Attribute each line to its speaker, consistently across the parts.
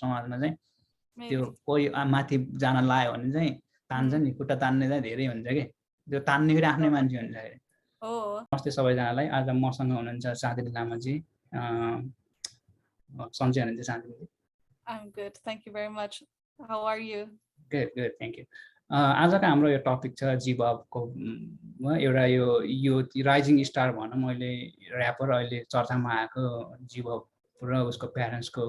Speaker 1: समाजमा चाहिँ त्यो कोही माथि जान लायो भने चाहिँ तान्छ नि खुट्टा तान्ने चाहिँ धेरै हुन्छ कि त्यो तान्ने फेरि आफ्नै मान्छे हुन्छ अरे नमस्ते सबैजनालाई आज मसँग हुनुहुन्छ साथी लामाजी सन्चै हुनुहुन्छ साथी
Speaker 2: I'm good. Thank you very much. How are you?
Speaker 1: Good, thank you. आजको हाम्रो यो टपिक छ GBOB को एउटा यो राइजिङ स्टार भनौँ मैले ऱ्यापर अहिले चर्चामा आएको GBOB र उसको प्यारेन्ट्सको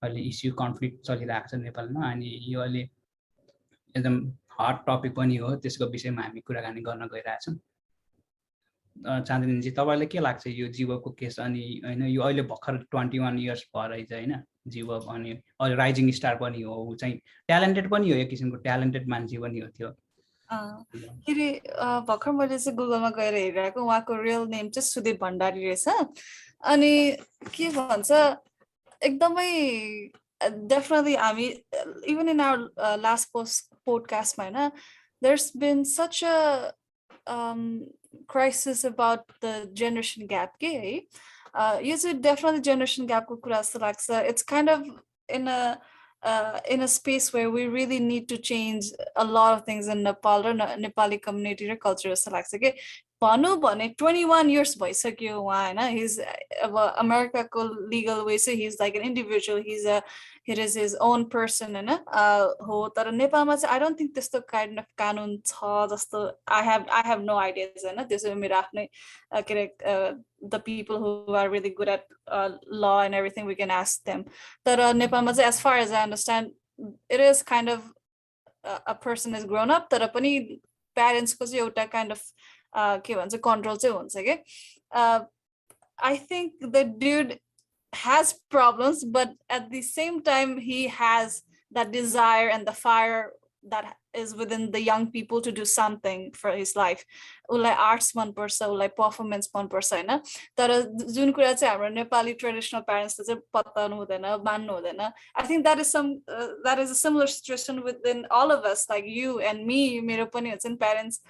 Speaker 1: अहिले इस्यु कन्फ्लिक्ट चलिरहेको छ नेपालमा अनि यो अहिले एकदम हट टपिक पनि हो त्यसको विषयमा हामी कुराकानी गर्न गइरहेछौँ चाँदनीजी तपाईलाई के लाग्छ यो GBOB को केस अनि हैन यो अहिले भर्खर 21 इयर्स भएरै चाहिँ हैन GBOB अनि अहिले राइजिङ स्टार पनि हो उ चाहिँ ट्यालेन्टेड पनि हो एक किसिमको ट्यालेन्टेड मान्छे पनि हो त्यो
Speaker 2: फेरि भर्खर मैले चाहिँ गुगलमा गएर हेरिरहेको उहाँको रियल नेम चाहिँ सुदीप भण्डारी रहेछ अनि के भन्छ एकदमै डेफिनेटली हामी इभन इन आवर लास्ट पोडकास्टमा हैन there's been such a crisis about the generation gap ke यो चाहिँ definitely generation gap को कुरा जस्तो लाग्छ it's kind of in a space where we really need to change a lot of things in Nepal र Nepali community र culture जस्तो लाग्छ के भनौँ भने 21 years भइसक्यो उहाँ हैन he's अब अमेरिका को legal way चाहिँ he's like an individual he is his own person हैन हो तर नेपालमा चाहिँ I don't think त्यस्तो kind of कानुन छ जस्तो I have no ideas हैन त्यसो मेरो आफ्नै के रे the people who are really good at law and everything we can ask them तर नेपालमा चाहिँ as far as I understand it is kind of a person is grown up तर पनि parents को चाहिँ एउटा kind of के भन्छ control चाहिँ हुन्छ के I think the dude has problems but at the same time he has that desire and the fire that is within the young people to do something for his life ulai arts man parcha ulai performance man parcha हैन तर जुन कुरा चाहिँ हाम्रो Nepali traditional parents ले चाहिँ पत्ताउनु हुँदैन मान्नु हुँदैन I think that is a similar situation within all of us like you and me मेरो पनि हुन्छ नि parents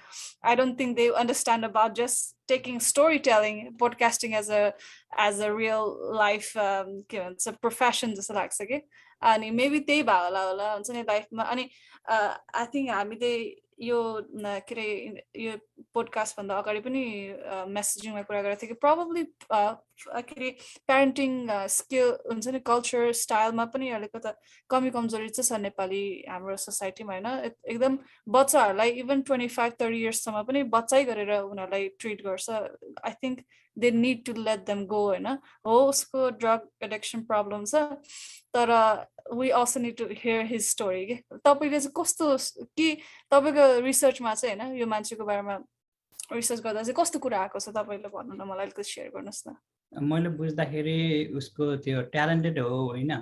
Speaker 2: I don't think they understand about just taking storytelling podcasting as a real life के भन्छ profession जस्तो लाग्छ के अनि maybe त्यही भयो होला हुन्छ नि लाइफमा अनि I think हामीले यो के रे यो पोडकास्ट भन्दा अगाडि पनि मेसेजिङमा कुरा गरेको थिए कि probably के रे parenting skill हुन्छ नि कल्चर स्टाइलमा पनि अलिकति कमी कमजोरी चाहिँ छ नेपाली हाम्रो सोसाइटीमा हैन एकदम बच्चाहरूलाई इभन 25-30 इयर्स सम्म पनि बच्चै गरेर उनीहरूलाई ट्रिट गर्छ I think they need to let them go हैन हो उसको ड्रग एडिक्सन प्रब्लम छ तर we also need to hear his story के तपाईले चाहिँ कस्तो कि तपाईको रिसर्चमा चाहिँ हैन यो मान्छेको बारेमा रिसर्च गर्दा चाहिँ कस्तो कुरा आएको छ तपाईले भन्नु न मलाई अलिकति शेयर गर्नुस् न
Speaker 1: मैले बुझ्दाखेरि उसको त्यो ट्यालेन्टेड हो हैन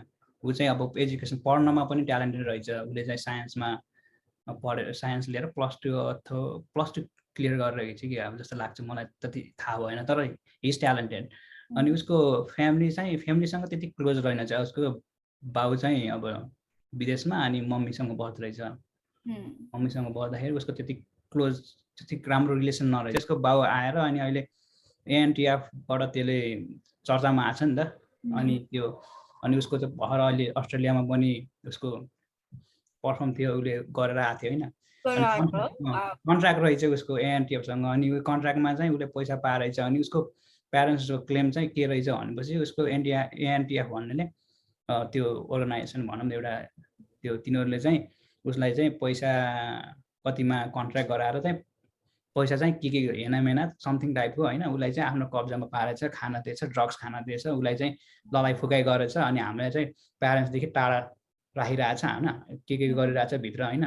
Speaker 1: उ चाहिँ अब एजुकेसन पढ्नमा पनि ट्यालेन्टेड रहेछ उले चाहिँ साइन्समा पढेर साइन्स लिएर +2 क्लियर गरेको छ कि अब जस्तो लाग्छ मलाई त्यति थाहा भएन तर हि इज ट्यालेन्टेड अनि उसको फ्यामिलीसँग त्यति क्लोज रहेन छ उसको बाउ चाहिँ अब विदेशमा अनि मम्मीसँग बस्दै रहेछ मम्मीसँग बस्दाखेरि उसको त्यति क्लोज त्यति राम्रो रिलेसन नरहेछ त्यसको बाउ आएर अनि अहिले एएनटीएफ बाट त्यसले चर्चामा आछ नि त अनि त्यो अनि उसको चाहिँ भर अहिले अस्ट्रेलियामा पनि उसको परफर्म थियो उले गरेर आएको थियो हैन कन्ट्र्याक्ट रहेछ उसको एएनटीएफ सँग अनि यो कन्ट्र्याक्टमा चाहिँ उले पैसा पाएछ अनि उसको प्यारेन्ट्सको क्लेम चाहिँ के रहेछ भनेपछि उसको एएनटीएफ भन्नेले त्यो अर्गनाइजेसन भनौँ एउटा त्यो तिनीहरुले चाहिँ उसलाई चाहिँ पैसा कतिमा कन्ट्र्याक्ट गराएर चाहिँ पैसा चाहिँ के हेनामेना समथिङ टाइपको हैन उलाई चाहिँ आफ्नो कब्जामा पारेछ खाना दिएछ ड्रग्स खाना दिएछ उलाई चाहिँ ललाइ फुकाइ गरेछ अनि हामीले चाहिँ प्यारेन्ट्स देखि टाढा राखिरहेछ हैन के गरिरहेछ भित्र हैन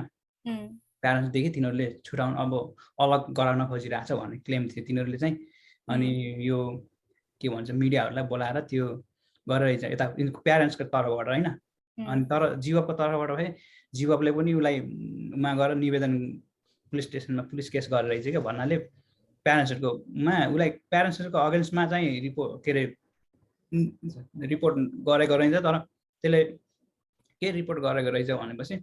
Speaker 1: प्यारेन्ट्स देखि तिनीहरुले छुटाउन अब अलग गराउन खोजिरहेछ भन्ने क्लेम थियो तिनीहरुले चाहिँ अनि यो के भन्छ मिडियाहरुलाई बोलाएर त्यो गरेर यता प्यारेन्ट्सको तर्फबाट हैन अनि तर जीवको तर्फबाट भए जीवले पनि उलाई मा गएर निवेदन पुलिस स्टेसनमा पुलिस केस गरेर रहेछ के भन्नाले प्यारेन्ट्सहरुको मा उलाई प्यारेन्ट्सहरुको अगेन्स्टमा चाहिँ रिपोर्ट के रे रिपोर्ट गरेको रहेछ तर त्यसले के रिपोर्ट गरेको रहेछ भनेपछि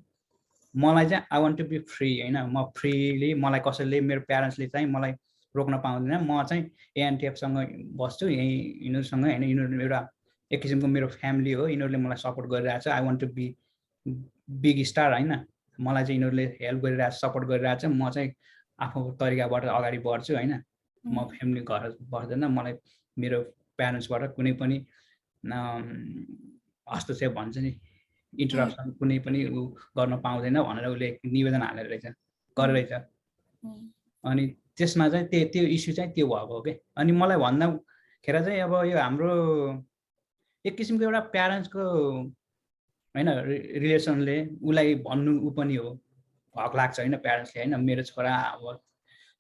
Speaker 1: मलाई चाहिँ I want to be free हैन म फ्रीली मलाई कसैले मेरो प्यारेन्ट्सले चाहिँ मलाई रोक्न पाउँदैन म चाहिँ एएनटीएफ सँग बस्छु यही यिनीहरुसँग हैन यिनीहरु एउटा एक किसिमको मेरो फ्यामिली हो, यिनीहरूले मलाई सपोर्ट गरिरहेछ, I want to be big star होइन, मलाई चाहिँ यिनीहरूले हेल्प गरिरहेछ, सपोर्ट गरिरहेछ, म चाहिँ आफ्नो तरिकाबाट अगाडि बढ्छु होइन, म फ्यामिली घर बस्दैन, मलाई मेरो प्यारेन्ट्सबाट कुनै पनि हस्तक्षेप भन्छ नि इन्टरप्सन कुनै पनि गर्न पाउँदैन भनेर उसले निवेदन हालेर गरेरहेछ। अनि त्यसमा चाहिँ त्यो इस्यु चाहिँ त्यो भएको हो कि। अनि मलाई भन्दाखेरि चाहिँ अब यो हाम्रो एक किसिमको एउटा प्यारेन्ट्सको होइन रिलेसनले उसलाई भन्नु ऊ पनि हो, हक लाग्छ होइन प्यारेन्ट्सले होइन, मेरो छोरा अब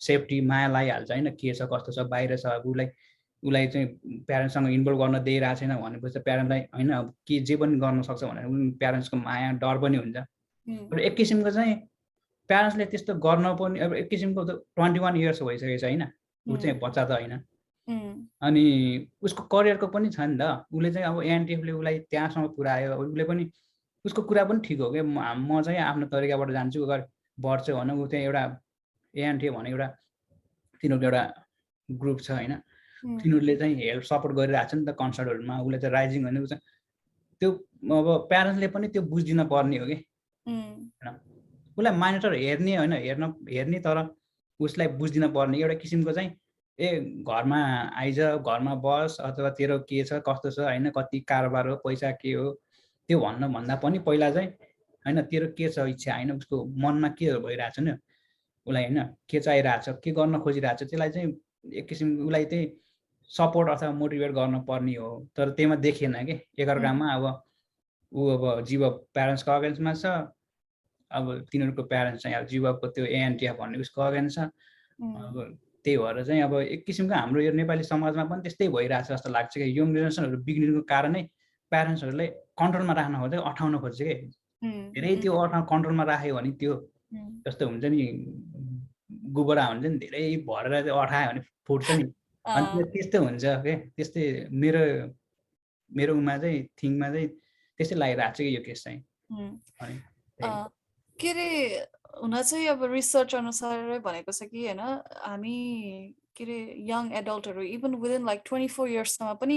Speaker 1: सेफ्टी माया लगाइहाल्छ होइन, के छ कस्तो छ बाहिर छ, अब उसलाई चाहिँ प्यारेन्ट्ससँग इन्भल्भ गर्न दिइरहेको छैन भनेपछि प्यारेन्टलाई होइन अब के जे पनि गर्न सक्छ भनेर प्यारेन्ट्सको माया डर पनि हुन्छ। र एक किसिमको चाहिँ प्यारेन्ट्सले त्यस्तो गर्न पनि अब एक किसिमको 21 इयर्स भइसकेको छ होइन, ऊ चाहिँ बच्चा त होइन, अनि उसको करियरको पनि छ नि त, उसले चाहिँ अब एनटिएफले उसलाई त्यहाँसम्म पुऱ्यायो, उसले पनि उसको कुरा पनि ठिक हो क्या, म चाहिँ आफ्नो तरिकाबाट जान्छु अगाडि बढ्छु भने ऊ चाहिँ एउटा एएनटिएफ भने एउटा तिनीहरूको एउटा ग्रुप छ होइन, तिनीहरूले चाहिँ हेल्प सपोर्ट गरिरहेको छ नि त कन्सर्टहरूमा, उसले चाहिँ राइजिङ भने ऊ चाहिँ त्यो अब प्यारेन्ट्सले पनि त्यो बुझिदिन पर्ने हो कि होइन, उसलाई मानिटर हेर्ने होइन हेर्ने तर उसलाई बुझिदिन पर्ने एउटा किसिमको चाहिँ ए घरमा आइज घरमा बस अथवा तेरो के छ कस्तो छ होइन, कति कारोबार हो पैसा के हो त्यो भन्दा पनि पहिला चाहिँ होइन तेरो के छ इच्छा होइन, उसको मनमा के भइरहेछ नि उसलाई होइन, के चाहिरहेछ के गर्न खोजिरहेछ, त्यसलाई चाहिँ एक किसिमको उसलाई चाहिँ सपोर्ट अथवा मोटिभेट गर्न पर्ने हो। तर त्यहीमा देखिएन कि एकअर्कामा अब ऊ अब जीवब प्यारेन्ट्सको अगेन्स्टमा छ, अब तिनीहरूको प्यारेन्ट्स चाहिँ अब जीवबको त्यो एएनटिएफ भन्ने उसको अगेन्स्ट छ। अब त्यही भएर चाहिँ अब एक किसिमको हाम्रो यो नेपाली समाजमा पनि त्यस्तै भइरहेछ जस्तो लाग्छ कि यङ जेनेरेसनहरू बिग्रिनुको कारणै प्यारेन्ट्सहरूले कन्ट्रोलमा राख्न खोज्छ, अठाउन खोज्छ कि धेरै त्यो कन्ट्रोलमा राख्यो भने त्यो जस्तो हुन्छ नि गुबरा हुन्छ नि धेरै भरेर चाहिँ अठायो भने फुट्छ नि, अनि त्यस्तो हुन्छ के, त्यस्तै मेरो उमा चाहिँ थिङमा चाहिँ त्यस्तै लागिरहेको छ कि यो केस चाहिँ।
Speaker 2: के अरे हुन चाहिँ अब रिसर्च अनुसार भनेको छ कि होइन हामी के अरे यङ एडल्टहरू इभन विदिन लाइक 24 इयर्ससम्म पनि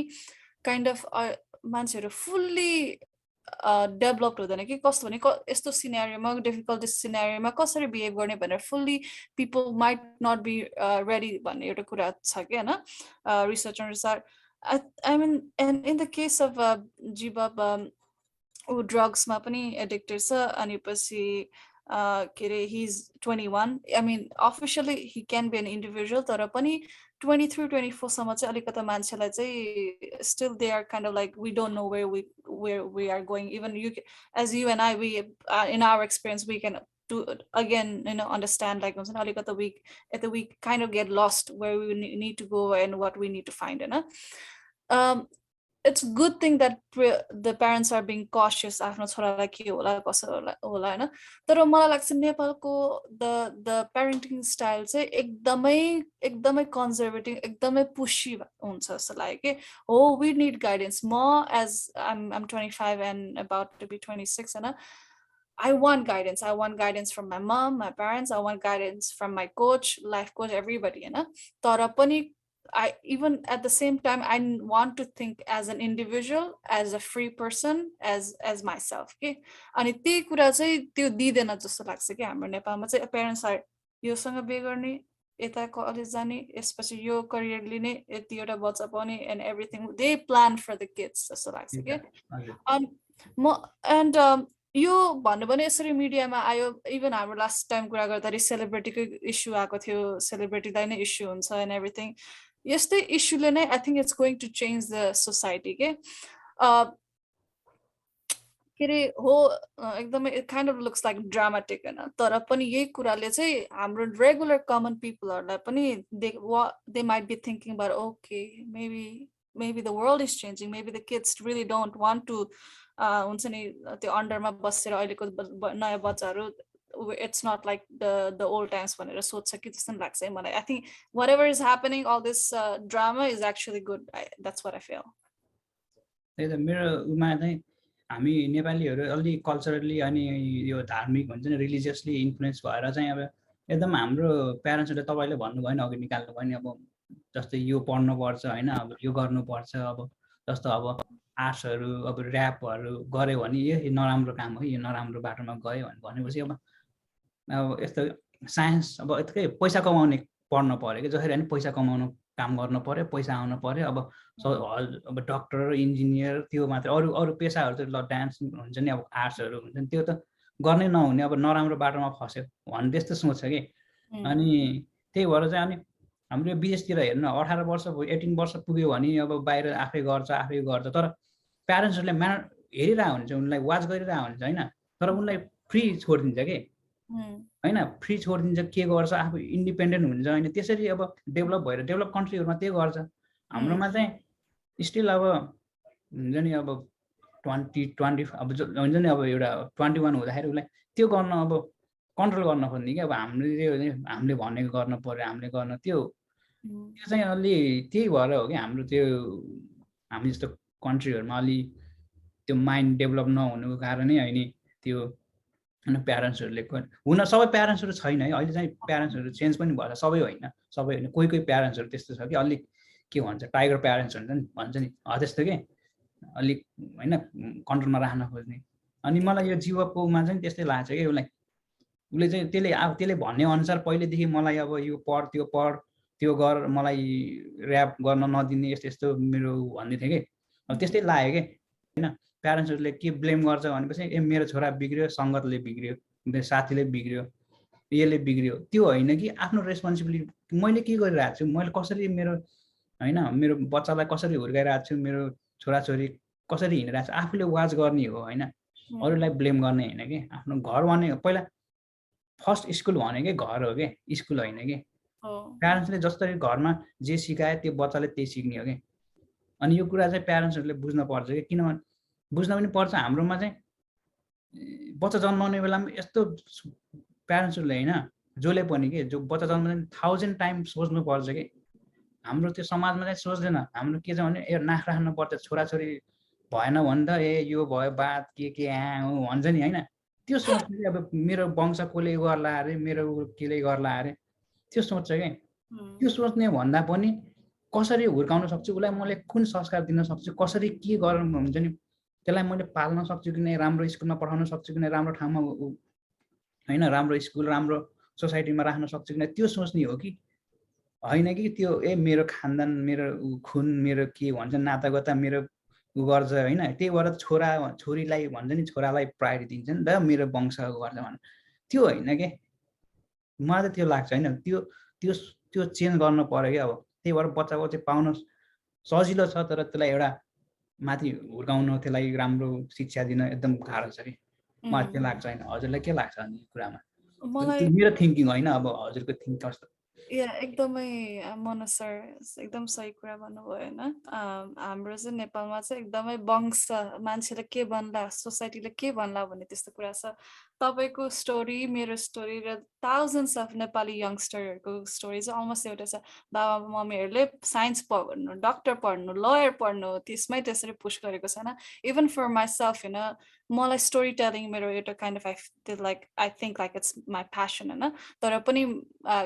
Speaker 2: काइन्ड अफ मान्छेहरू फुल्ली डेभलप्ड हुँदैन कि, कस्तो भने यस्तो सिनेरियोमा डिफिकल्ट सिनेरियोमा कसरी बिहेभ गर्ने भनेर fully people might not be ready भन्ने एउटा कुरा छ कि होइन रिसर्च अनुसार। I mean and in the case of जीबब ऊ ड्रग्समा पनि एडिक्टेड छ, अनि पछि के अरे he is 21, I mean officially he can be an individual, तर पनि 23-24 सम्म चाहिँ अलिकति मान्छेलाई चाहिँ still they are kind of like we don't know where we are going. Even you, as you and I, we in our experience we can do again, you know, understand like we kind of get lost where we need to go and what we need to find, you know. It's a good thing that the parents are being cautious आफ्नो छोरालाई के होला कसो होला हैन, तर मलाई लाग्छ नेपालको the parenting style चाहिँ एकदमै कन्जर्भेटिभ एकदमै पुशी हुन्छ जस्तो लाग्यो कि हो we need guidance. म as I'm 25 and about to be 26 हैन, I want guidance from my mom, my parents, I want guidance from my coach, life coach, everybody, हैन, तर पनि I even at the same time I want to think as an individual, as a free person, as myself के, अनि त्यही कुरा चाहिँ त्यो दिदैन जस्तो लाग्छ कि हाम्रो नेपालमा चाहिँ पेरेन्ट्स आर योसँग बिहे गर्ने, यता कलेज जाने, यसपछि यो करियर लिने, यतिवटा बच्चा पाउने and everything they plan for the kids जस्तो लाग्छ कि। अनि म एन्ड यो भन्नु भने यसरी मिडियामा आयो, इभन हाम्रो लास्ट टाइम कुरा गर्दाखेरि सेलिब्रिटीको इस्यु आएको थियो, सेलिब्रिटीलाई नै इस्यु हुन्छ एन्ड एभ्रिथिङ, यस्तै इस्युले नै I think it's going to change the society के अरे हो एकदमै it kind of looks like dramatic होइन, तर पनि यही कुराले चाहिँ हाम्रो रेगुलर कमन पिपलहरूलाई पनि they might be thinking about okay maybe the world is changing, maybe the kids really don't want to हुन्छ नि त्यो अन्डरमा बसेर अहिलेको नयाँ बच्चाहरू it's not like the old times भनेर सोच्छ कि जस्तो लाग्छ है मलाई। I think whatever is happening, all this drama is actually good. That's what I feel.
Speaker 1: त्यही त मेरो उमा चाहिँ हामी नेपालीहरू अलि कल्चरली अनि यो धार्मिक हुन्छ नि रिलिजियसली इन्फ्लुएन्स भएर चाहिँ अब एकदम हाम्रो प्यारेन्ट्सहरूले तपाईँले भन्नुभयो नि अघि निकाल्नु भयो नि, अब जस्तै यो पढ्नुपर्छ होइन, अब यो गर्नुपर्छ, अब जस्तो अब आर्ट्सहरू अब ऱ्यापहरू गऱ्यो भने यो नराम्रो काम हो, यो नराम्रो बाटोमा गयो भनेपछि अब यस्तो साइन्स अब यतिकै पैसा कमाउने पढ्न पऱ्यो कि जसरी होइन पैसा कमाउनु काम गर्नु पऱ्यो, पैसा आउनु पऱ्यो। अब डक्टर इन्जिनियर त्यो मात्रै, अरू पेसाहरू चाहिँ ल डान्स हुन्छ नि, अब आर्ट्सहरू हुन्छ नि, त्यो त गर्नै नहुने अब नराम्रो बाटोमा फस्यो भन्ने त्यस्तो सोच छ कि। अनि त्यही भएर चाहिँ अनि हाम्रो यो विदेशतिर हेर्नु 18 वर्ष 18 वर्ष पुग्यो भने अब बाहिर आफै गर्छ। तर प्यारेन्ट्सहरूले हेरिरहेको हुन्छ, उनलाई वाच गरिरहेको हुन्छ होइन, तर उनलाई फ्री छोडिदिन्छ कि होइन, फ्री छोडिदिन्छ, के गर्छ आफू इन्डिपेन्डेन्ट हुन्छ होइन। त्यसरी अब डेभलप कन्ट्रीहरूमा त्यही गर्छ। हाम्रोमा चाहिँ स्टिल अब हुन्छ नि अब 20 अब हुन्छ नि अब एउटा 21 हुँदाखेरि उसलाई त्यो गर्न अब कन्ट्रोल गर्न खोज्ने कि अब हामीले भनेको गर्नु पर्यो, हामीले गर्न त्यो चाहिँ अलि त्यही भएर हो कि हाम्रो त्यो हामी जस्तो कन्ट्रीहरूमा अलि त्यो माइन्ड डेभलप नहुनुको कारणै होइन त्यो। होइन प्यारेन्ट्सहरूले हुन सबै प्यारेन्ट्सहरू छैन है, अहिले चाहिँ प्यारेन्ट्सहरू चेन्ज पनि भएर सबै होइन, कोही प्यारेन्ट्सहरू त्यस्तो छ कि अलिक के भन्छ टाइगर प्यारेन्ट्स भन्छ नि त्यस्तो कि अलिक होइन कन्ट्रोलमा राख्न खोज्ने। अनि मलाई यो जीवकोमा चाहिँ त्यस्तै लाग्छ कि उसले चाहिँ त्यसले भन्ने अनुसार पहिलेदेखि मलाई अब यो पढ त्यो गर, मलाई ऱ्याप गर्न नदिने यस्तो मेरो भन्ने थियो कि। अब त्यस्तै लाग्यो कि होइन। प्यारेन्ट्सहरूले के ब्लेम गर्छ भनेपछि मेरो छोरा बिग्रियो, सङ्गतले बिग्रियो, साथीले बिग्रियो, यसले बिग्रियो, त्यो होइन कि आफ्नो रेस्पोन्सिबिलिटी मैले के गरिरहेको छु, मैले कसरी मेरो बच्चालाई कसरी हुर्काइरहेको छु, मेरो छोराछोरी कसरी हिँडिरहेको छु, आफूले वाच गर्ने हो होइन, अरूलाई ब्लेम गर्ने होइन कि। आफ्नो घर भने पहिला फर्स्ट स्कुल भनेकै घर हो कि, स्कुल होइन कि। प्यारेन्ट्सले जसरी घरमा जे सिकायो त्यो बच्चाले त्यही सिक्ने हो कि। अनि यो कुरा चाहिँ प्यारेन्ट्सहरूले बुझ्न पर्छ कि, किनभने बुझ्न पनि पर्छ। हाम्रोमा चाहिँ बच्चा जन्माउने बेलामा यस्तो प्यारेन्ट्सहरूले होइन जसले पनि के जो बच्चा जन्माउने 1000 टाइम सोच्नु पर्छ कि। हाम्रो त्यो समाजमा चाहिँ सोच्दैन। हाम्रो के छ भने नाक राख्नु पर्छ, छोराछोरी भएन भने त यो भयो बात के भन्छ नि होइन। त्यो सोच्छ कि अब मेरो वंश कसले गर्ला अरे, मेरो केले गर्ला अरे, त्यो सोच्छ कि। त्यो सोच्ने भन्दा पनि कसरी हुर्काउन सक्छु, उसलाई मैले कुन संस्कार दिन सक्छु, कसरी के गर्नु हुन्छ नि, त्यसलाई मैले पाल्न सक्छु कि नै, राम्रो स्कुलमा पठाउन सक्छु कि नै, राम्रो ठाउँमा होइन राम्रो स्कुल राम्रो सोसाइटीमा राख्न सक्छु कि नै, त्यो सोच्ने हो कि होइन कि त्यो मेरो खानदान मेरो खुन मेरो के भन्छ नातागोता मेरो गर्छ होइन। त्यही भएर छोरीलाई भन्छ नि, छोरालाई प्रायोरिटी दिन्छ नि त मेरो वंश गर्छ भने, त्यो होइन कि। मलाई त त्यो लाग्छ होइन। त्यो चेन्ज गर्नु पर्यो कि। अब त्यही भएर बच्चाको चाहिँ पाउन सजिलो छ, तर त्यसलाई एउटा माथि हुर्काउन, त्यसलाई राम्रो शिक्षा दिन एकदम गाह्रो छ कि। मलाई त्यो लाग्छ होइन। हजुरलाई के लाग्छ अनि कुरामा? मेरो थिङ्किङ होइन, अब हजुरको थिङ्क कस्तो?
Speaker 2: एकदमै मनोज सर एकदम सही कुरा भन्नुभयो होइन। हाम्रो चाहिँ नेपालमा चाहिँ एकदमै वंश, मान्छेले के भन्ला, सोसाइटीले के भन्ला भन्ने त्यस्तो कुरा छ। तपाईँको स्टोरी, मेरो स्टोरी र थाउजन्ड्स अफ नेपाली यङ्स्टरहरूको स्टोरी चाहिँ अलमोस्ट एउटै छ। बाबा मम्मीहरूले साइन्स पढ्नु, डक्टर पढ्नु, लयर पढ्नु, त्यसमै त्यसरी पुस गरेको छैन। इभन फर माइसेल्फ होइन, मलाई स्टोरी टेलिङ मेरो एउटा kind of I think like it's my passion होइन। तर पनि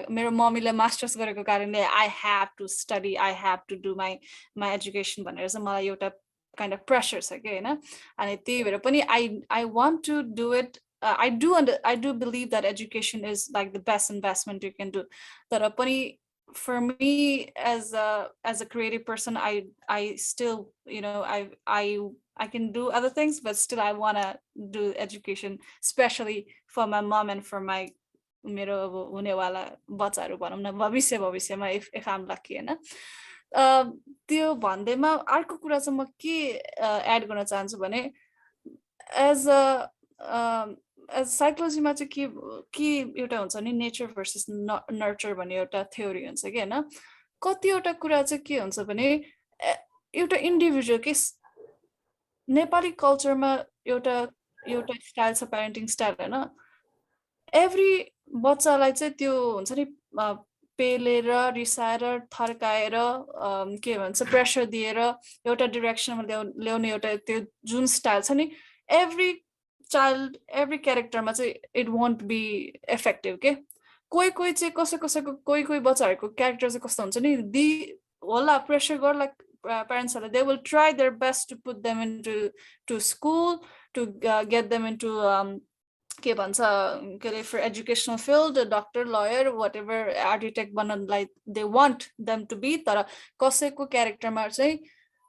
Speaker 2: मेरो मम्मीले मास्टर्स गरेको कारणले I have to study, I have to do my education भनेर चाहिँ मलाई एउटा काइन्ड अफ प्रेसर छ कि होइन। अनि त्यही भएर पनि I want to do it. I do believe that education is like the best investment you can do. But for me as a creative person, I still, you know, I can do other things, but still I want to do education, especially for my mom and for my मेरो हुनेवाला बच्चाहरू भनौँ न भविष्यमा if I'm lucky होइन। त्यो भन्दैमा अर्को कुरा चाहिँ म के एड गर्न चाहन्छु भने एज साइकोलोजीमा चाहिँ के एउटा हुन्छ नि, नेचर भर्सेस नर्चर भन्ने एउटा थ्योरी हुन्छ कि होइन। कतिवटा कुरा चाहिँ के हुन्छ भने एउटा इन्डिभिजुअल के नेपाली कल्चरमा एउटा स्टाइल छ, प्यारेन्टिङ स्टाइल होइन। एभ्री बच्चालाई चाहिँ त्यो हुन्छ नि पेलेर रिसाएर थर्काएर के भन्छ प्रेसर दिएर एउटा डिरेक्सनमा ल्याउने एउटा त्यो जुन स्टाइल छ नि, एभ्री चाइल्ड एभ्री क्यारेक्टरमा चाहिँ इट वन्ट बी इफेक्टिभ के। कोही चाहिँ कसैको कोही बच्चाहरूको क्यारेक्टर चाहिँ कस्तो हुन्छ नि, होला प्रेसर गर्ला parents they will try their best to put them into school to get them into के भन्छ के अरे for educational field, doctor, lawyer, whatever, architect बनाउनलाई they want them to be. तर कसैको क्यारेक्टरमा चाहिँ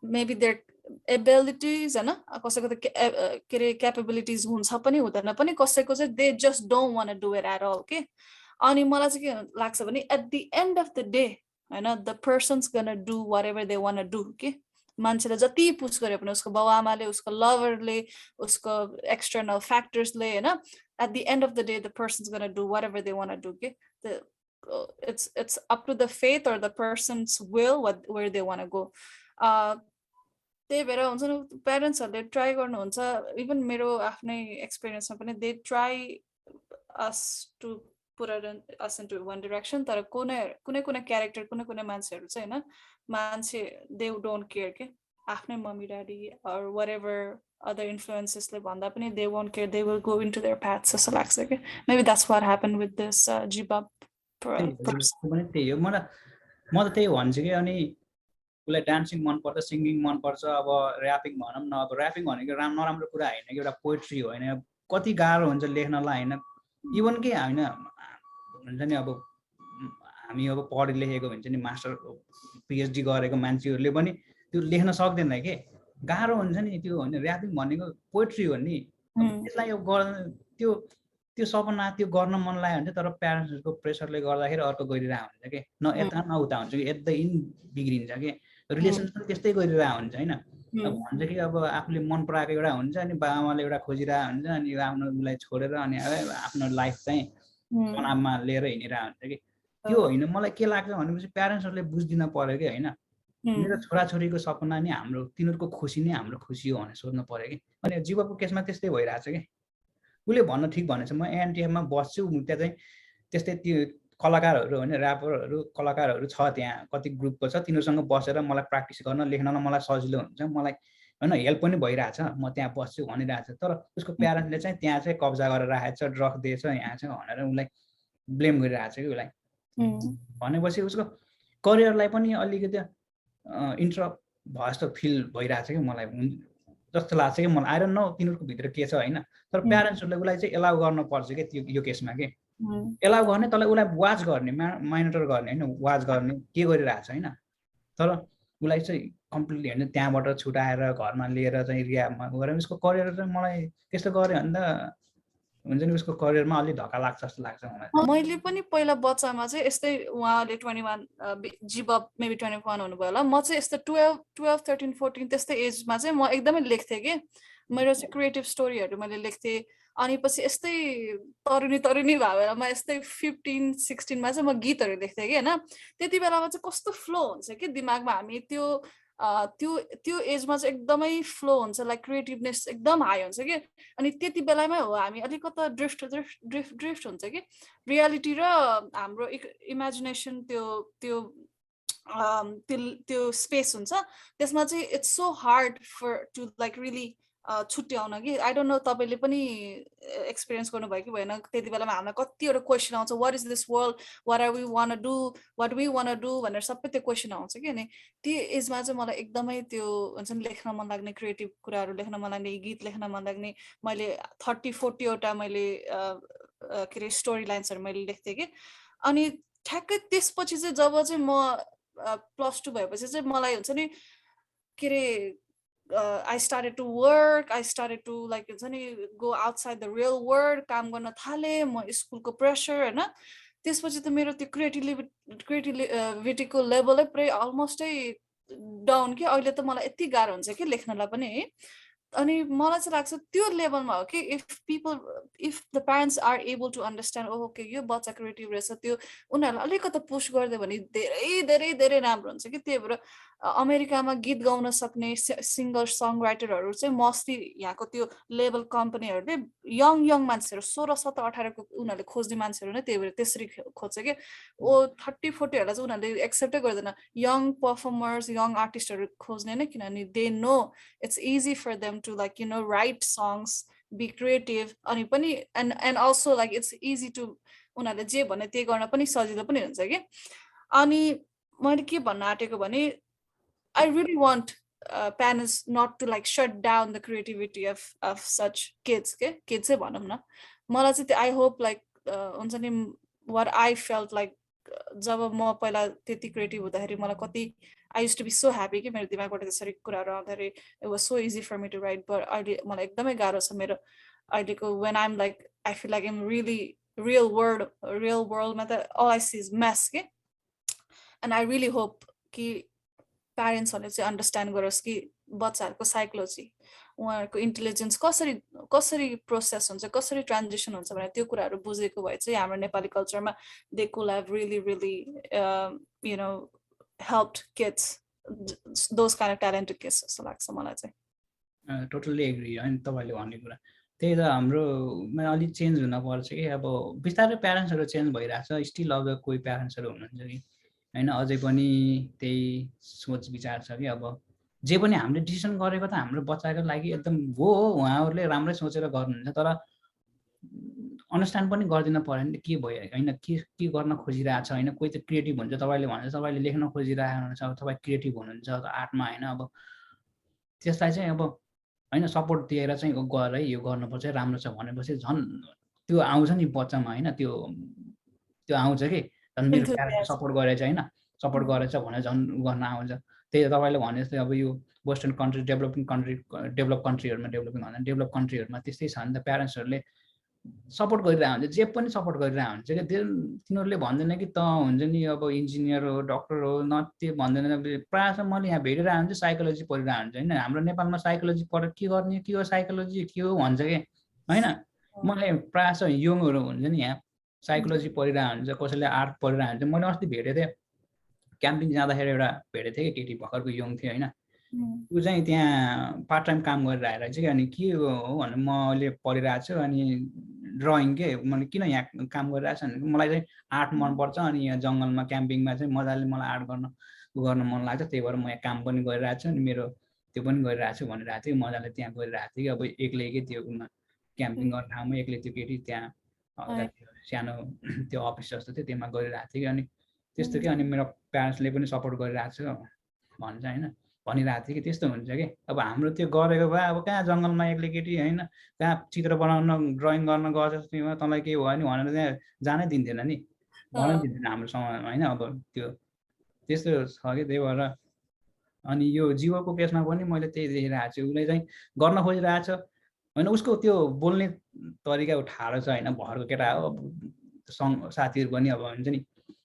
Speaker 2: maybe their abilities हैन कसैको त के अरे capabilities हुन्छ पनि हुँदैन पनि कसैको चाहिँ they just don't want to do it at all के अनि मलाई चाहिँ के लाग्छ भने at the end of the day हैन the person's gonna do whatever they want to do के मान्छेले जति पुश गरे पनि उसको बाउ आमाले उसको लभरले उसको एक्सटर्नल फ्याक्टर्सले हैन at the end of the day the person's going to do whatever they want to do okay it's up to the faith or the person's will where they want to go त्यही भएर हुन्छ नि प्यारेन्ट्सहरुले try गर्नुहुन्छ even मेरो आफ्नै एक्सपीरियन्समा पनि they try us to put us into one direction तर कुनै क्यारेक्टर कुनै मान्छेहरु चाहिँ हैन मान्छे they don't care के आफ्नै mummy daddy or whatever other influences ले भन्दा पनि they won't care they will go into their paths जस्तो लाग्छ के maybe that's what happened with this GBOB
Speaker 1: पनि त्यही हो म त त्यही भन्छु कि अनि उलाई डान्सिङ मन पर्छ सिंगिङ मन पर्छ अब र्यापिङ भनौं न अब र्यापिङ भनेको नराम्रो कुरा हैन कि एउटा पोएट्री हो हैन कति गाह्रो हुन्छ लेख्नलाई हैन इभन के हैन हुन्छ नि अब हामी अब पढे लेखेको हुन्छ नि मास्टर पीएचडी गरेको मान्छेहरुले पनि त्यो लेख्न सक्दैन के गाह्रो हुन्छ नि त्यो हैन र्यापिङ भनेको पोएट्री हो नि त्यसलाई यो गर्न त्यो सपना त्यो गर्न मन लाग्यो भने तर प्यारेन्ट्सहरुको प्रेसरले गर्दाखेरि अर्को गरिरहेको हुन्छ के न यता न उता हुन्छ कि एट द इन बिग्रिन्छ के रिलेसन पनि त्यस्तै गरिरहेको हुन्छ हैन अब भन्छ कि अब आफूले मन पराएको एउटा हुन्छ अनि बाबाआमाले एउटा खोजिरहेको हुन्छ अनि आफ्नो उलाई छोडेर अनि आफ्नो लाइफ चाहिँ तनावमा लिएर हिँडिरहेको हुन्छ कि त्यो हैन मलाई के लाग्छ भनेपछि प्यारेन्ट्सहरुले बुझ्दिन पर्यो के हैन मेरो छोराछोरीको सपना नि हाम्रो तिनीहरुको खुसी नै हाम्रो खुसी हो भनेर सोच्नु पर्यो कि अनि जीवको केसमा त्यस्तै भइरहेछ के उले भन्न ठीक भनेछ म एनटीएममा बस्छु त्यहाँ चाहिँ त्यस्तै त्यो कलाकारहरु हैन र्यापरहरु कलाकारहरु छ त्यहाँ कति ग्रुपको छ तिनीहरुसँग बसेर मलाई प्र्याक्टिस गर्न लेख्नलाई मलाई सजिलो हुन्छ मलाई हैन हेल्प पनि भइराछ म त्यहाँ बस्छु भनिराछ तर उसको प्यारेन्ट्सले चाहिँ त्यहाँ चाहिँ कब्जा गरेर राखेछ ड्रग दिएछ यहाँ चाहिँ भनेर उलाई ब्लेम गरिराछ कि उलाई भनेपछि उसको करियरलाई पनि अलिकति इन्टरप्ट भयो जस्तो फिल भइराछ कि मलाई जस्तो लाग्छ कि मलाई आई डोन्ट नो तिनीहरुको भित्र के छ हैन तर प्यारेन्ट्सहरुले उलाई चाहिँ एलाउ गर्न पर्छ के त्यो यो केसमा के एलाउ गर्ने तँलाई उलाई वाच गर्ने मोनिटर गर्ने हैन वाच गर्ने के गरिरहेछ हैन तर उलाई चाहिँ कम्प्लिटली हैन त्यहाँबाट छुटाएर घरमा लिएर चाहिँ रियाबमा गरे उसको करियर चाहिँ मलाई त्यस्तो गरे भन्दा हुन्छ नि उसको करियरमा अलि धक्का लाग्छ जस्तो लाग्छ मलाई
Speaker 2: मैले पनि पहिला बच्चामा चाहिँ यस्तै उहाँले 21 GBOB मेबी 21 हुनुभयो होला म चाहिँ यस्तो 12 13 14 त्यस्तै एजमा चाहिँ म एकदमै लेख्थे के मेरो चाहिँ क्रिएटिभ स्टोरीहरु मैले लेख्थे अनि पछि यस्तै तरुनी भएर म यस्तै 15 16 मा चाहिँ म गीतहरु लेख्थे के हैन त्यति बेलामा चाहिँ कस्तो फ्लो हुन्छ के दिमागमा हामी त्यो एजमा चाहिँ एकदमै फ्लो हुन्छ लाइक क्रिएटिभनेस एकदम हाई हुन्छ के अनि त्यति बेलामै हो हामी अलिकति ड्रिफ्ट हुन्छ के रियालिटी र हाम्रो इमेजिनेसन त्यो स्पेस हुन्छ त्यसमा चाहिँ it's so hard for to like really छुट्याउन कि आई डोन्ट नो तपाईले पनि एक्सपिरियन्स गर्नुभयो कि भएन त्यति बेलामा हामीलाई कतिवटा क्वेसन आउँछ what is this world what are we want to do what we want to do भनेर सबै त्यो क्वेसन आउँछ कि अनि त्यो एजमा चाहिँ मलाई एकदमै त्यो हुन्छ नि लेख्न मन लाग्ने क्रिएटिभ कुराहरू लेख्न मन लाग्ने गीत लेख्न मन लाग्ने मैले 30-40 वटा मैले के अरे स्टोरी लाइन्सहरू मैले लेख्थेँ कि अनि ठ्याक्कै त्यसपछि चाहिँ जब चाहिँ म +2 भएपछि चाहिँ मलाई हुन्छ नि के अरे I started to work, I started to like go outside the real world, काम गर्न थाले म स्कुलको प्रेसर हैन त्यसपछि त मेरो त्यो क्रिएटिभिटीको लेभलै पुरै अलमोस्टै डाउन के अहिले त मलाई यति गाह्रो हुन्छ कि लेख्नलाई पनि है अनि मलाई चाहिँ लाग्छ त्यो लेभलमा हो कि if the parents are able to understand okay यो बच्चा क्रिएटिभ रहेछ त्यो उनीहरूलाई अलिकति पुश गरिदियो भने धेरै धेरै धेरै राम्रो हुन्छ कि त्यही भएर अमेरिकामा गीत गाउन सक्ने सिङ्गर सङ राइटरहरू चाहिँ मोस्टली यहाँको त्यो लेभल कम्पनीहरूले यङ मान्छेहरू 16-17-18 को उनीहरूले खोज्ने मान्छेहरू नै त्यही भएर त्यसरी खोज्छ कि 30-40 हरूलाई चाहिँ उनीहरूले एक्सेप्टै गर्दैन यङ पर्फर्मर्स यङ आर्टिस्टहरू खोज्ने नै किनभने they know it's easy for them to like write songs be creative अनि पनि and also like it's easy to उनीहरूले जे भने त्यही गर्न पनि सजिलो पनि हुन्छ के अनि मैले के भन्न आँटेको भने I really want parents not to like shut down the creativity of such kids. Okay, kids say भनौँ न मलाई चाहिँ I hope like हुन्छ नि what I felt like जब म पहिला त्यति क्रिएटिभ हुँदाखेरि मलाई कति I used to be so happy कि मेरो दिमागबाट त्यसरी कुराहरू आउँदाखेरि it was so easy for me to write, but अहिले मलाई एकदमै गाह्रो छ मेरो अहिलेको when I'm like I feel like I'm really real world मा त all I see is mess के and I really hope कि प्यारेन्ट्सहरूले चाहिँ अन्डरस्ट्यान्ड गरोस् कि बच्चाहरूको साइकोलोजी उहाँहरूको इन्टेलिजेन्स कसरी प्रोसेस हुन्छ कसरी ट्रान्जिसन हुन्छ भने त्यो कुराहरू बुझेको भए चाहिँ हाम्रो नेपाली कल्चरमा they could have really you know helped kids those kind of talented kids जस्तो लाग्छ मलाई चाहिँ
Speaker 1: टोटल्ली एग्री होइन तपाईँले भन्ने कुरा त्यही त हाम्रोमा अलिक चेन्ज हुन पर्छ कि अब बिस्तारै प्यारेन्ट्सहरू चेन्ज भइरहेछ स्टिल अब कोही प्यारेन्ट्सहरू हुनुहुन्छ कि होइन अझै पनि त्यही सोच विचार छ कि अब जे पनि हामीले डिसिसन गरेको त हाम्रो बच्चाको लागि एकदम हो उहाँहरूले राम्रै सोचेर गर्नुहुन्छ तर अन्डरस्ट्यान्ड पनि गरिदिन पऱ्यो नि के भयो होइन के गर्न खोजिरहेको छ होइन कोही त क्रिएटिभ हुन्छ तपाईँले भन्छ तपाईँले लेख्न खोजिरहेको हुनुहुन्छ अब तपाईँ क्रिएटिभ हुनुहुन्छ आर्टमा होइन अब त्यसलाई चाहिँ अब होइन सपोर्ट दिएर चाहिँ गएर यो गर्नुपर्छ राम्रो छ भनेपछि झन् त्यो आउँछ नि बच्चामा होइन त्यो आउँछ कि झन् मेरो प्यारेन्ट्सले सपोर्ट गरेछ होइन सपोर्ट गरेछ भने झन् गर्न आउँछ त्यही त तपाईँले भने जस्तै अब यो वेस्टर्न कन्ट्री डेभलप कन्ट्रीहरूमा त्यस्तै छ नि त प्यारेन्ट्सहरूले सपोर्ट गरिरहेको हुन्छ जे पनि सपोर्ट गरिरहेको हुन्छ कि तिनीहरूले भन्दैन कि त हुन्छ नि अब इन्जिनियर हो डक्टर हो न त्यो भन्दैन प्रायः जस्तो मैले यहाँ भेटिरहेको हुन्छ साइकोलोजी पढिरहेको हुन्छ होइन हाम्रो नेपालमा साइकोलोजी पढेर के गर्ने के हो साइकोलोजी के हो भन्छ कि होइन मलाई प्रायः जस्तो यङहरू हुन्छ नि यहाँ साइकोलोजी पढिरहेको हुन्छ कसैले आर्ट पढिरहेको हुन्छ मैले अस्ति भेटेको थिएँ क्याम्पिङ जाँदाखेरि एउटा भेटेको थिएँ कि केटी भर्खरको यङ थियो होइन ऊ चाहिँ त्यहाँ पार्ट टाइम काम गरिरहेको रहेछ कि अनि के हो भने म अहिले पढिरहेको छु अनि ड्रइङ के मैले किन यहाँ काम गरिरहेको छु भने मलाई चाहिँ आर्ट मनपर्छ अनि यहाँ जङ्गलमा क्याम्पिङमा चाहिँ मजाले मलाई आर्ट गर्न मन लाग्छ त्यही भएर म यहाँ काम पनि गरिरहेको छु अनि मेरो त्यो पनि गरिरहेको छु भनिरहेको थियो मजाले त्यहाँ गइरहेको थियो कि अब एक्लै के त्यो क्याम्पिङ गर्ने ठाउँमा एक्लै त्यो केटी त्यहाँ सानो त्यो अफिस जस्तो थियो त्यसमा गरिरहेको थियो कि अनि त्यस्तो कि अनि मेरो प्यारेन्ट्सले पनि सपोर्ट गरिरहेको छु भन्छ होइन भनिरहेको थियो कि त्यस्तो हुन्छ कि अब हाम्रो त्यो गरेको भए अब कहाँ जङ्गलमा एक्लै केटी होइन कहाँ चित्र बनाउन ड्रइङ गर्न गएछ तँलाई केही भयो नि भनेर त्यहाँ जानै दिन्थेन नि भन्नै दिन्थेन हाम्रो समाजमा होइन अब त्यो त्यस्तो छ कि त्यही भएर अनि यो जीवको केसमा पनि मैले त्यही देखिरहेको छु उसले चाहिँ गर्न खोजिरहेको छ होइन उसको त्यो बोल्ने तरिका ठाडो छ होइन भरको केटा हो साथीहरू पनि अब हुन्छ नि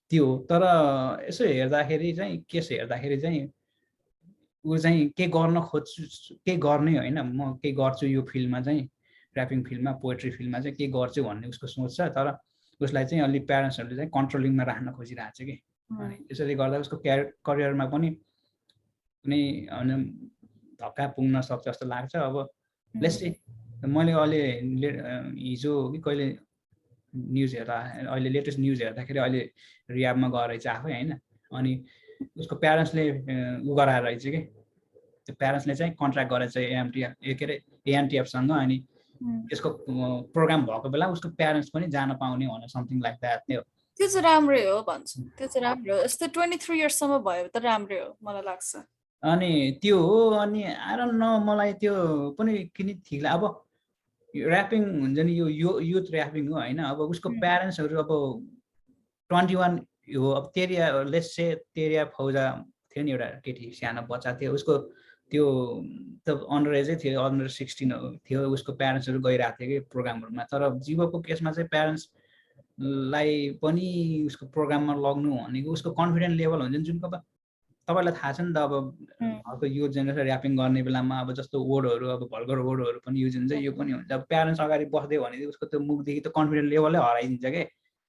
Speaker 1: त्यो तर यसो हेर्दाखेरि चाहिँ केस हेर्दाखेरि चाहिँ ऊ चाहिँ के गर्न खोज्छु के गर्ने होइन म के गर्छु यो फिल्डमा चाहिँ ऱ्यापिङ फिल्डमा पोएट्री फिल्डमा चाहिँ के गर्छु भन्ने उसको सोच छ तर उसलाई चाहिँ अलि प्यारेन्ट्सहरूले चाहिँ कन्ट्रोलिङमा राख्न खोजिरहेको छ कि अनि त्यसरी गर्दा उसको करियरमा पनि कुनै धक्का पुग्न सक्छ जस्तो लाग्छ अब लेट्स सी मैले अहिले हिजो कि कहिले न्युज हेर्दा अहिले लेटेस्ट न्युज हेर्दाखेरि अहिले रियाबमा गएर रहेछ आफै होइन अनि उसको प्यारेन्ट्सले उ गराएर रहेछ कि त्यो प्यारेन्ट्सले चाहिँ कन्ट्र्याक्ट गरेर चाहिँ एएनटिएफसँग अनि त्यसको प्रोग्राम भएको बेला उसको प्यारेन्ट्स पनि जान पाउने भनेर समथिङ लाइक द्याट थियो
Speaker 2: त्यो चाहिँ राम्रै हो भन्छु त्यो चाहिँ राम्रो हो यस्तो 23 इयर्ससम्म भयो त राम्रै हो मलाई लाग्छ
Speaker 1: अनि त्यो हो अनि आई डोन्ट नो मलाई त्यो पनि किन ठिक लाग्यो अब ऱ्यापिङ हुन्छ नि यो युथ ऱ्यापिङ हो होइन अब उसको प्यारेन्ट्सहरू अब 21 हो अब तेरिया फौजा थियो नि एउटा केटी सानो बच्चा थियो उसको त्यो त अन्डर एजै थियो अन्डर 16 थियो उसको प्यारेन्ट्सहरू गइरहेको थियो कि प्रोग्रामहरूमा तर जीवको केसमा चाहिँ प्यारेन्ट्सलाई पनि उसको प्रोग्राममा लग्नु भनेको उसको कन्फिडेन्ट लेभल हुन्छ नि जुन तपाईँलाई थाहा छ नि त अब अर्को यो जेनेरेसन ऱ्यापिङ गर्ने बेलामा अब जस्तो वर्डहरू अब भल्गर वर्डहरू पनि युज हुन्छ यो पनि हुन्छ अब प्यारेन्ट्स अगाडि बस्दै भने उसको त्यो मुखदेखि त कन्फिडेन्ट लेभलै हराइदिन्छ कि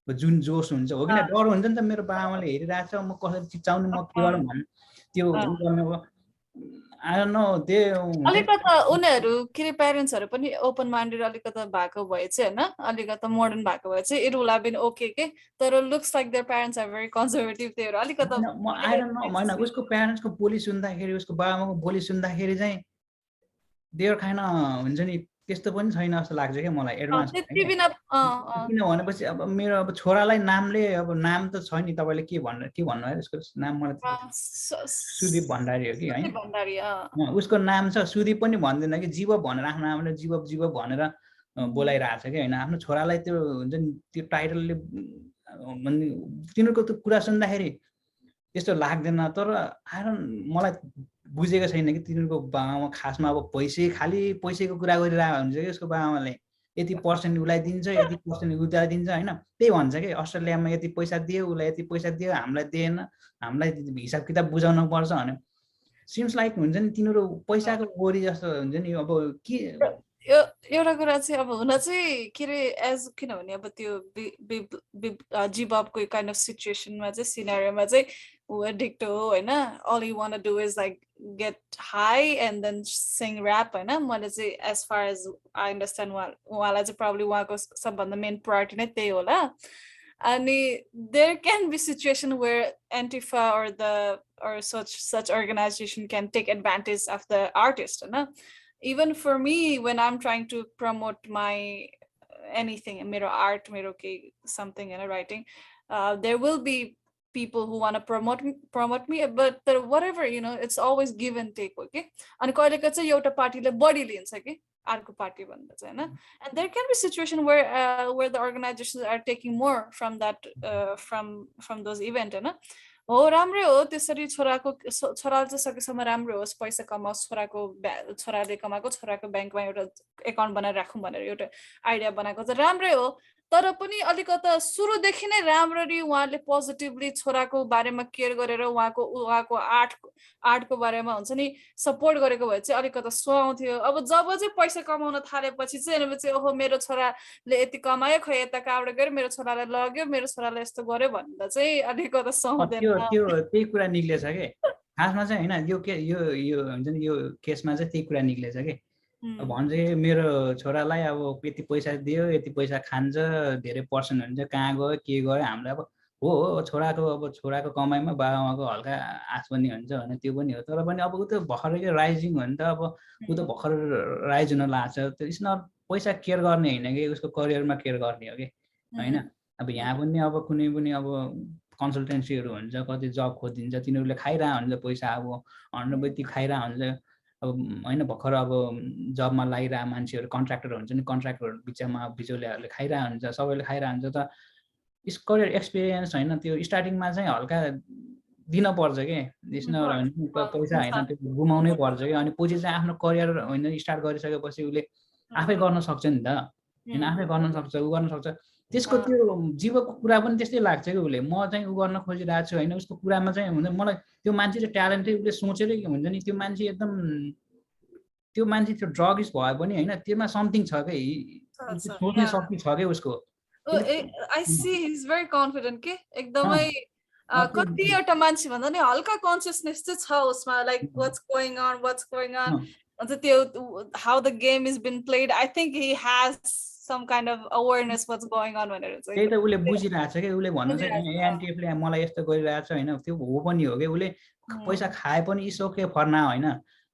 Speaker 1: जुन जोस हुन्छ हो किन डर हुन्छ नि त मेरो बाबाले हेरिरहेको छ म कसरी चिचाउने म के गरौँ भन्नु त्यो गर्ने अब आई डोन्ट नो
Speaker 2: अलिकता उनीहरू के अरे प्यारेन्ट्सहरू पनि ओपन माइन्डेड अलिकता भएको भए चाहिँ होइन अलिकता मोडर्न भएको भए चाहिँ it would have been okay के तर looks like their parents are very conservative थियो अलिकता
Speaker 1: आई डोन्ट नो हैन उसको प्यारेन्ट्सको बोली सुन्दाखेरि उसको बाबामाको बोली सुन्दाखेरि चाहिँ देयर खाइन हुन्छ नि त्यस्तो पनि छैन जस्तो लाग्छ क्या मलाई एडभान्स
Speaker 2: त्यति बिना
Speaker 1: किन भनेपछि अब मेरो अब छोरालाई नामले अब नाम त छ नि तपाईँले के भन्नु है उसको नाम मलाई सुदीप भण्डारी हो कि हैन
Speaker 2: भण्डारी
Speaker 1: उसको नाम छ सुदीप पनि भन्दैन कि जीवब भनेर आफ्नो नामले जीवब भनेर बोलाइरहेको छ कि हैन आफ्नो छोरालाई त्यो हुन्छ नि त्यो टाइटलले तिनीहरूको त्यो कुरा सुन्दाखेरि त्यस्तो लाग्दैन तर मलाई बुझेको छैन कि तिनीहरूको बाबामा खासमा अब खाली पैसाको कुरा गरिरहेको हुन्छ कि उसको बाबाले यति पर्सेन्ट उसलाई दिन्छ यति पर्सेन्ट उसलाई दिन्छ हैन त्यही भन्छ कि अस्ट्रेलियामा यति पैसा दियो उसलाई यति पैसा दियो हामीलाई दिएन हामीलाई हिसाब किताब बुझाउनु पर्छ भने सिम्स लाइक हुन्छ नि तिनीहरू पैसाको गोरी जस्तो हुन्छ नि अब के
Speaker 2: एउटा कुरा चाहिँ अब हुन चाहिँ के अरे एज किनभने अब त्यो जीबबको काइन्ड अफ सिचुएसनमा चाहिँ सिनारियोमा चाहिँ एडिक्ट हो होइन all you want to do is like get high and then sing rap होइन मैले चाहिँ as far as I understand उहाँलाई चाहिँ प्रब्लम उहाँको सबभन्दा मेन प्रायोरिटी नै त्यही होला अनि there can be situation where antifa or such organization can take advantage of the artist होइन even for me when I'm trying to promote my anything मेरो art मेरो something in writing there will be people who want to promote me but whatever you know it's always give and take okay अनि कहिलेका चाहिँ एउटा पार्टीले बढी लिन्छ के अर्को पार्टी भन्दा चाहिँ हैन and there can be situation where the organizations are taking more from that from those event हैन हो राम्रै हो त्यसरी छोराले चाहिँ सकेसम्म राम्रो होस् पैसा कमाओस् छोराले कमाएको छोराको ब्याङ्कमा एउटा एकाउन्ट बनाएर राखौँ भनेर एउटा आइडिया बनाएको चाहिँ राम्रै हो तर पनि अलिकता सुरुदेखि नै राम्ररी उहाँले पोजिटिभली छोराको बारेमा केयर गरेर उहाँको आर्टको बारेमा हुन्छ नि सपोर्ट गरेको भए चाहिँ अलिकता सुहाउँथ्यो अब जब चाहिँ पैसा कमाउन थालेपछि चाहिँ ओहो मेरो छोराले यति कमायो खै यता कहाँबाट गयो मेरो छोरालाई लग्यो मेरो छोरालाई यस्तो गर्यो भन्दा चाहिँ अलिकता सुहाउँदैन
Speaker 1: त्यही कुरा निक्लेछ के खासमा चाहिँ हैन यो हुन्छ नि यो केसमा चाहिँ त्यही कुरा निक्लेछ के भन्छ मेरो छोरालाई अब यति पैसा दियो यति पैसा खान्छ धेरै पर्सेन्ट हुन्छ कहाँ गयो के गयो हामीलाई अब हो छोराको कमाइमा बाबाआमाको हल्का आश पनि हुन्छ भने त्यो पनि हो तर पनि अब उ त भर्खरै राइजिङ हो नि त अब उ त भर्खर राइज हुन लाग्छ त्यो इट्स नट पैसा केयर गर्ने हैन कि उसको करियरमा केयर गर्ने हो कि हैन अब यहाँ पनि अब कुनै पनि अब कन्सल्टेन्सीहरू हुन्छ कति जब खोजिदिन्छ तिनीहरूले खाइरहेको हुन्छ पैसा अब अन्नबत्ती खाइरहेको हुन्छ अब हैन भर्खर अब जबमा लागिरहेको मान्छेहरू कन्ट्र्याक्टर हुन्छ नि कन्ट्र्याक्टरहरू बिचौलियाहरूले खाइरहेको हुन्छ सबैले खाइरहेको हुन्छ त करियर एक्सपिरियन्स हैन त्यो स्टार्टिङमा चाहिँ हल्का दिन पर्छ के पैसा हैन त्यो गुमाउनै पर्छ कि अनि पछि चाहिँ आफ्नो करियर हैन स्टार्ट गरिसकेपछि उसले आफै गर्न सक्छ नि त हैन आफै गर्न सक्छ त्यसको त्यो जीवको कुरा पनि त्यस्तै लाग्छ कि उसले म चाहिँ गर्न खोजिरहेको छु हैन उसको कुरामा चाहिँ हुन्छ मलाई त्यो मान्छे चाहिँ ट्यालेन्टै उसले सोचेरै हुन्छ नि त्यो मान्छे त्यो ड्रगिस्ट भए पनि हैन त्यसमा समथिङ छ के सोच्ने शक्ति छ के उसको
Speaker 2: I see he's very confident के एकदमै कति एउटा मान्छे भन्दा नि हल्का कन्सियसनेस चाहिँ छ उसमा लाइक what's going on अन्त त्यो how the game is been played I think he has some kind of awareness what's going on भनेर चाहिँ
Speaker 1: त्यही त उसले बुझिरहेको छ के उसले भन्नु चाहिँ एनटीएफले मलाई यस्तो गरिरहेको छ हैन त्यो हो पनि हो के उसले पैसा खाए पनि इट्स ओके फर नाउ हैन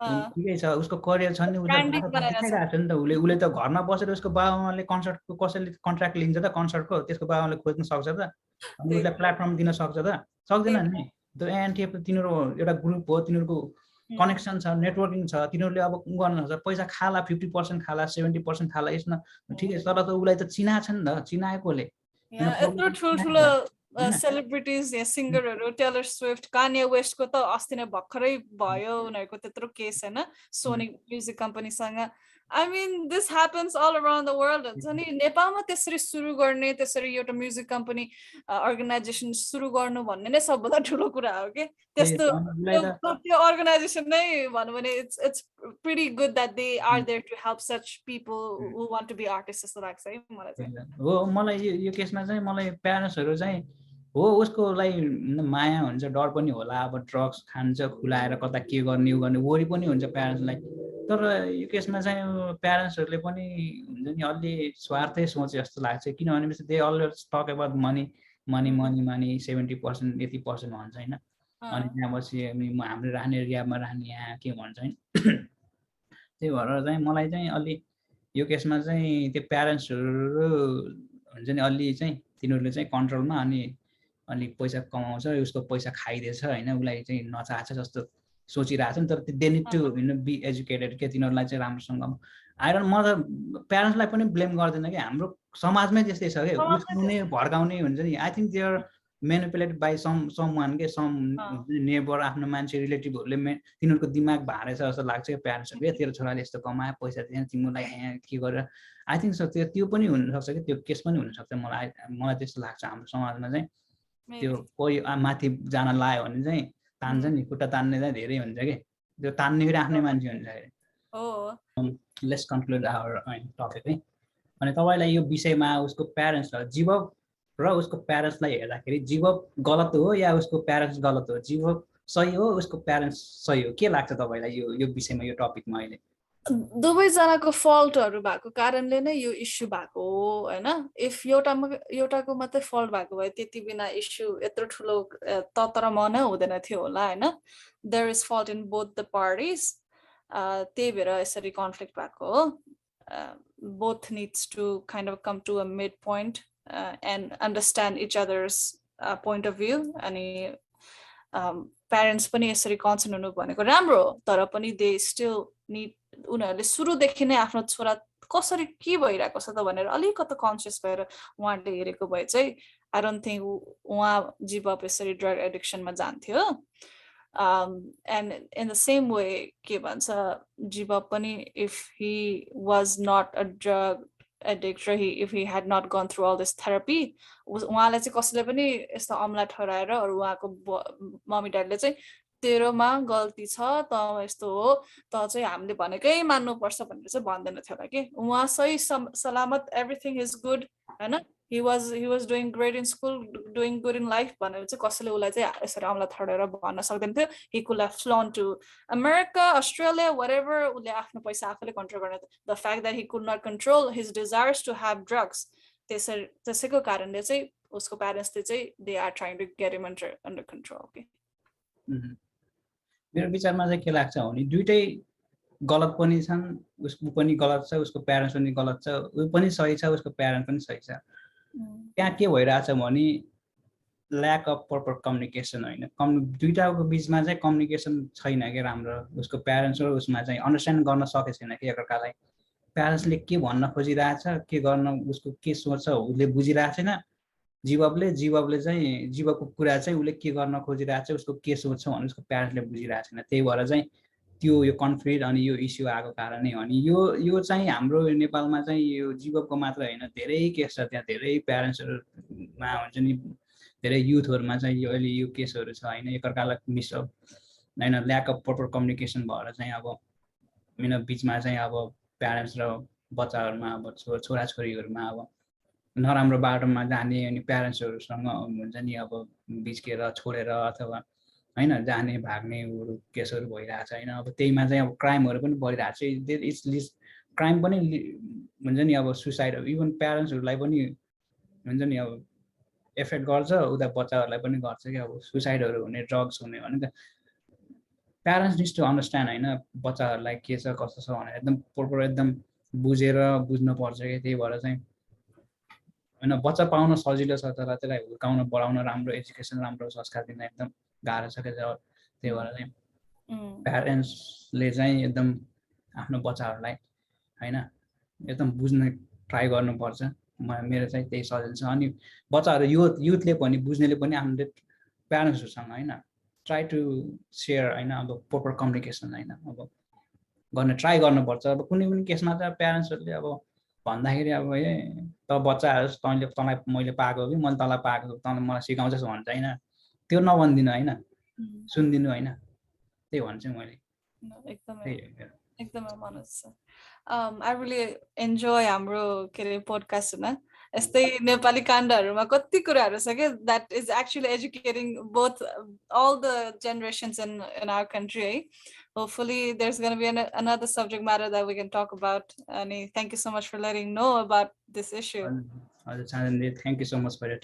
Speaker 1: ठिकै छ उसको करियर छ नि उसले देखाइरहेको छ नि त उसले त घरमा बसेर उसको बाबाआमाले कन्सर्टको कसैले कन्ट्र्याक्ट लिन्छ त कन्सर्टको त्यसको बाबाले खोज्न सक्छ त अनि उसलाई प्लेटफर्म दिन सक्छ त सक्दैन नि त्यो एनटीएफ तिनीहरू एउटा ग्रुप हो तिनीहरूको कनेक्सन छ नेटवर्किङ छ तिनीहरूले अब गर्न सक्छ पैसा खाला 50% खाला 70% खाला यसमा ठिकै छ तर त उसलाई त चिनाछ नि त चिनाएकोले
Speaker 2: यत्रो ठुल्ठुलो सेलिब्रिटिज या सिङ्गरहरू टेलर स्विफ्ट कान्ये वेस्टको त अस्ति नै भर्खरै भयो उनीहरूको त्यत्रो केस हैन सोनी म्युजिक कम्पनीसँग I mean this happens all around the world हुन्छ नि नेपालमा त्यसरी सुरु गर्ने त्यसरी एउटा म्युजिक कम्पनी अर्गनाइजेसन सुरु गर्नु भन्ने नै सबभन्दा ठुलो कुरा हो के त्यस्तो त्यो अर्गनाइजेसन नै भन्नु भने it's pretty good that they are there to help such people who want to be artists जस्तो लाग्छ है मलाई चाहिँ
Speaker 1: हो मलाई यो केसमा चाहिँ मलाई प्यारेन्ट्सहरू चाहिँ हो उसको लागि माया हुन्छ डर पनि होला अब ड्रग्स खान्छ खुलाएर कता के गर्ने वरि पनि हुन्छ प्यारेन्ट्सलाई तर यो केसमा चाहिँ प्यारेन्ट्सहरूले पनि हुन्छ नि अलि स्वार्थै सोचे जस्तो लाग्छ किनभने they always talk about money 70% 80% भन्छ हैन अनि त्यहाँ बसी हाम्रो राख्ने एरियामा राख्ने यहाँ के भन्छ हैन त्यही भएर चाहिँ मलाई चाहिँ अलि यो केसमा चाहिँ त्यो प्यारेन्ट्सहरू हुन्छ नि अलि चाहिँ तिनीहरूले चाहिँ कन्ट्रोलमा अनि अलि पैसा कमाउँछ उसको पैसा खाइदिएछ होइन उसलाई चाहिँ नचाहन्छ जस्तो सोचिरहेको छ नि तर they need to be educated के तिनीहरूलाई चाहिँ राम्रोसँग आइरन म त प्यारेन्ट्सलाई पनि ब्लेम गर्दैन कि हाम्रो समाजमै त्यस्तै छ कि उस्काउने भड्काउने हुन्छ नि I think they are manipulated by someone के सम नेबर आफ्नो मान्छे रिलेटिभहरूले तिनीहरूको दिमाग भारेछ जस्तो लाग्छ क्या प्यारेन्ट्सहरू ए तेरो छोराले यस्तो कमायो पैसा दिएन तिमीलाई यहाँ के गरेर आई थिङ्क सो त्यो पनि हुनसक्छ कि त्यो केस पनि हुनसक्छ मलाई त्यस्तो लाग्छ हाम्रो समाजमा चाहिँ त्यो कोही माथि जान लायो भने चाहिँ तान्छ नि खुट्टा तान्ने चाहिँ धेरै हुन्छ कि त्यो तान्ने पनि आफ्नै मान्छे हुन्छ लेट्स कन्क्लुड आवर टपिक है अनि तपाईँलाई यो विषयमा उसको प्यारेन्ट्सलाई जीवब र उसको प्यारेन्ट्सलाई हेर्दाखेरि जीवब गलत हो या उसको प्यारेन्ट्स गलत हो जीवब सही हो उसको प्यारेन्ट्स सही हो के लाग्छ तपाईँलाई यो विषयमा यो टपिकमा अहिले
Speaker 2: दुवैजनाको फल्टहरू भएको कारणले नै यो इस्यु भएको हो होइन इफ एउटाको मात्रै फल्ट भएको भए त्यति बिना इस्यु यत्रो ठुलो ततरमा नै हुँदैन थियो होला होइन there is fault in both the parties त्यही भएर यसरी कन्फ्लिक्ट भएको हो both needs to kind of come to a mid point and understand each other's point of view अनि प्यारेन्ट्स पनि यसरी कन्सर्न हुनु भनेको राम्रो हो तर पनि दे स्टिल निड उनीहरूले सुरुदेखि नै आफ्नो छोरा कसरी के भइरहेको छ त भनेर अलिकति कन्सियस भएर उहाँहरूले हेरेको भए चाहिँ आई डोन्ट थिङ्क उहाँ जीवब यसरी ड्रग एडिक्सनमा जान्थ्यो and in the same way के भन्छ जीवब पनि if he was not a drug addict र if he had not gone through all this therapy उहाँलाई चाहिँ कसैले पनि यस्तो अमला ठहराएर अरू उहाँको मम्मी ड्याडले चाहिँ तेरोमा गल्ती छ त यस्तो हो त चाहिँ हामीले भनेकै मान्नुपर्छ भनेर चाहिँ भन्दैन थियो होला कि उहाँ सही सलामत एभ्रिथिङ इज गुड होइन he was doing great in school doing good in life भनेर चाहिँ कसैले उसलाई चाहिँ यसरी अमला ठहराएर भन्न सक्दैन थियो he could have flown to America Australia whatever उसले आफ्नो पैसा आफूले कन्ट्रोल गर्ने the fact that he could not control his desires to have drugs त्यसैको कारणले चाहिँ उसको प्यारेन्ट्सले चाहिँ they are trying to get him under control okay
Speaker 1: मेरो विचारमा चाहिँ के लाग्छ भने दुईटै गलत पनि छन् उसको पनि गलत छ उसको प्यारेन्ट्स पनि गलत छ ऊ पनि सही छ उसको प्यारेन्ट्स पनि सही छ त्यहाँ के भइरहेछ भने ल्याक अफ प्रपर कम्युनिकेसन होइन दुईटाको बिचमा चाहिँ कम्युनिकेसन छैन कि राम्रो उसको प्यारेन्ट्स र उसमा चाहिँ अन्डरस्ट्यान्ड गर्न सकेको छैन कि एकअर्कालाई प्यारेन्ट्सले के भन्न खोजिरहेछ के गर्न उसको के सोच छ उसले बुझिरहेको छैन जीवबले चाहिँ जीवको कुरा चाहिँ उसले के गर्न खोजिरहेको छ उसको के सोच छ भने उसको प्यारेन्ट्सले बुझिरहेको छैन त्यही भएर चाहिँ त्यो यो कन्फ्लिक्ट अनि यो इस्यु आएको कारणै हो अनि यो चाहिँ हाम्रो नेपालमा चाहिँ यो जीवको मात्र होइन धेरै केस छ त्यहाँ धेरै प्यारेन्ट्सहरूमा हुन्छ नि धेरै युथहरूमा चाहिँ यो अहिले यो केसहरू छ होइन एकअर्कालाई मिसअप होइन ल्याक अफ प्रपर कम्युनिकेसन भएर चाहिँ अब बिचमा चाहिँ अब प्यारेन्ट्स र बच्चाहरूमा अब छोराछोरीहरूमा अब नराम्रो बाटोमा जाने अनि प्यारेन्ट्सहरूसँग हुन्छ नि अब बिच्केर छोडेर अथवा होइन जाने भाग्ने केसहरू भइरहेको छ होइन अब त्यहीमा चाहिँ अब क्राइमहरू पनि बढिरहेको छ क्राइम पनि हुन्छ नि अब सुसाइड इभन प्यारेन्ट्सहरूलाई पनि हुन्छ नि अब एफेक्ट गर्छ उता बच्चाहरूलाई पनि गर्छ कि अब सुसाइडहरू हुने ड्रग्स हुने भने त प्यारेन्ट्स निड्स टु अन्डरस्ट्यान्ड होइन बच्चाहरूलाई के छ कस्तो छ भनेर एकदम प्रोपर एकदम बुझेर बुझ्नुपर्छ कि त्यही भएर चाहिँ होइन बच्चा पाउन सजिलो छ तर त्यसलाई हुर्काउन बढाउन राम्रो एजुकेसन राम्रो संस्कार दिन एकदम गाह्रो छ क्या त्यही भएर चाहिँ प्यारेन्ट्सले चाहिँ एकदम आफ्नो बच्चाहरूलाई होइन एकदम बुझ्न ट्राई गर्नुपर्छ मेरो चाहिँ त्यही सजेसन छ अनि बच्चाहरू युथले पनि बुझ्नेले पनि आफ्नो प्यारेन्ट्सहरूसँग होइन ट्राई टु सेयर होइन अब प्रोपर कम्युनिकेसन होइन अब गर्ने ट्राई गर्नुपर्छ अब कुनै पनि केसमा चाहिँ प्यारेन्ट्सहरूले अब भन्दाखेरि अब ए त बच्चाहरू तँलाई मैले पाएको कि मैले तँलाई पाएको तँले मलाई सिकाउँछस् भन्छ होइन त्यो नभनिदिनु होइन सुनिदिनु होइन त्यही भन्छु मैले
Speaker 2: एकदमै Manoj sir I really enjoy हाम्रो के अरे पोडकास्टमा यस्तै नेपाली काण्डहरूमा कति कुराहरू छ कि that is actually educating both all the generations in our country है hopefully there's going to be another subject matter that we can talk about and thank you so much for letting know about this issue
Speaker 1: thank you so much for your